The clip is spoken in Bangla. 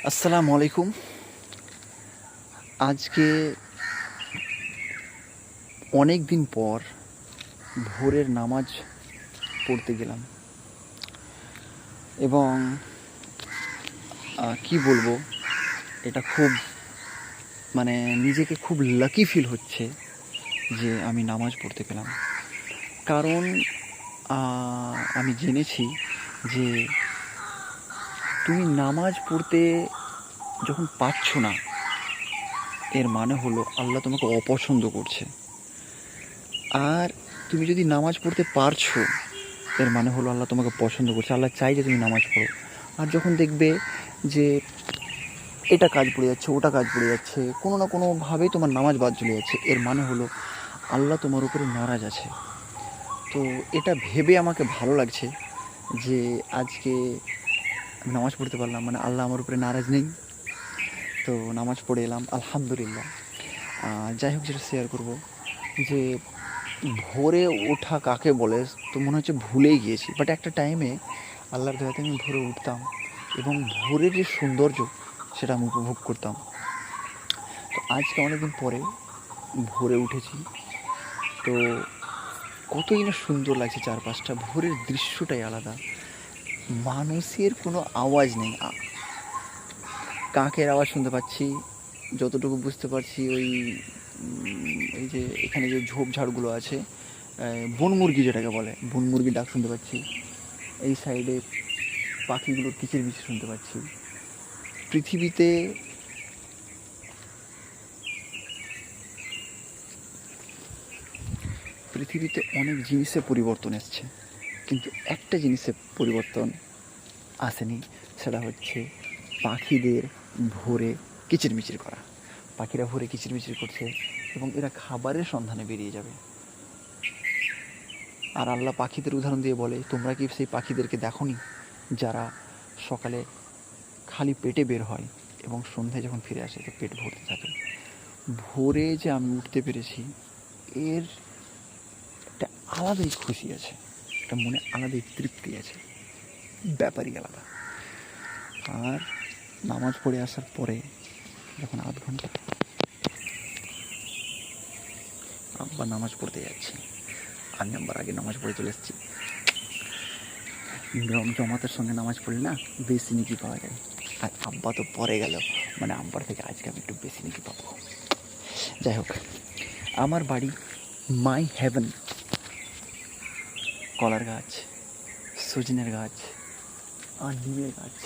আসসালামু আলাইকুম। আজকে অনেক দিন পর ভোরের নামাজ পড়তে গেলাম এবং কি বলবো, এটা খুব নিজেকে খুব লাকি ফিল হচ্ছে যে আমি নামাজ পড়তে পেলাম। কারণ আমি জেনেছি যে তুমি নামাজ পড়তে যখন পারছো না, এর মানে হলো আল্লাহ তোমাকে অপছন্দ করছে। আর তুমি যদি নামাজ পড়তে পারছো, এর মানে হলো আল্লাহ তোমাকে পছন্দ করছে, আল্লাহ চাই যে তুমি নামাজ পড়ো। আর যখন দেখবে যে এটা কাজ পড়ে যাচ্ছে, ওটা কাজ পড়ে যাচ্ছে, কোনো না কোনোভাবেই তোমার নামাজ বাদ চলে যাচ্ছে, এর মানে হলো আল্লাহ তোমার উপরে নারাজ আছে। তো এটা ভেবে আমাকে ভালো লাগছে যে আজকে আমি নামাজ পড়তে পারলাম, মানে আল্লাহ আমার উপরে নারাজ নেই। তো নামাজ পড়ে এলাম, আলহামদুলিল্লাহ। যাই হোক, যেটা শেয়ার করবো যে ভোরে ওঠা কাকে বলে তো মনে হচ্ছে ভুলেই গিয়েছি, বাট একটা টাইমে আল্লাহর দয়াতে আমি ভোরে উঠতাম এবং ভোরের যে সৌন্দর্য সেটা আমি উপভোগ করতাম। তো আজকে অনেকদিন পরে ভোরে উঠেছি, তো কতই না সুন্দর লাগছে চারপাশটা, ভোরের দৃশ্যটাই আলাদা। মানুষের কোনো আওয়াজ নেই, কাকের আওয়াজ শুনতে পাচ্ছি যতটুকু বুঝতে পারছি। ওই এই যে এখানে যে ঝোপঝাড়গুলো আছে, বনমুরগি যেটাকে বলে, বনমুরগির ডাক শুনতে পাচ্ছি। এই সাইডে পাখিগুলোর কিচিরমিচির শুনতে পাচ্ছি। পৃথিবীতে পৃথিবীতে অনেক জিনিসের পরিবর্তন এসছে, কিন্তু একটা জিনিসের পরিবর্তন আসেনি, সেটা হচ্ছে পাখিদের ভোরে কিচিরমিচির করা। পাখিরা ভোরে কিচিরমিচির করছে এবং এরা খাবারের সন্ধানে বেরিয়ে যাবে। আর আল্লাহ পাখিদের উদাহরণ দিয়ে বলে, তোমরা কি সেই পাখিদেরকে দেখোনি যারা সকালে খালি পেটে বের হয় এবং সন্ধ্যায় যখন ফিরে আসে তো পেট ভরতে থাকে। ভোরে যে আমি উঠতে পেরেছি, এর একটা আলাদাই খুশি আছে, একটা মনে আলাদাই তৃপ্তি আছে, ব্যাপারই আলাদা। আর নামাজ পড়ে আসার পরে যখন আধ ঘন্টা আব্বা নামাজ পড়তে যাচ্ছি, আমি আব্বার আগে নামাজ পড়ে চলে এসেছি। জমাতের সঙ্গে নামাজ পড়লে না বেশি নেকি পাওয়া যায়, আর আব্বা তো পরে গেল, মানে আব্বার থেকে আজকে আমি একটু বেশি নেকি পাবো। যাই হোক, আমার বাড়ি মাই হেভেন। কলার গাছ, সজনের গাছ আর নিমের গাছ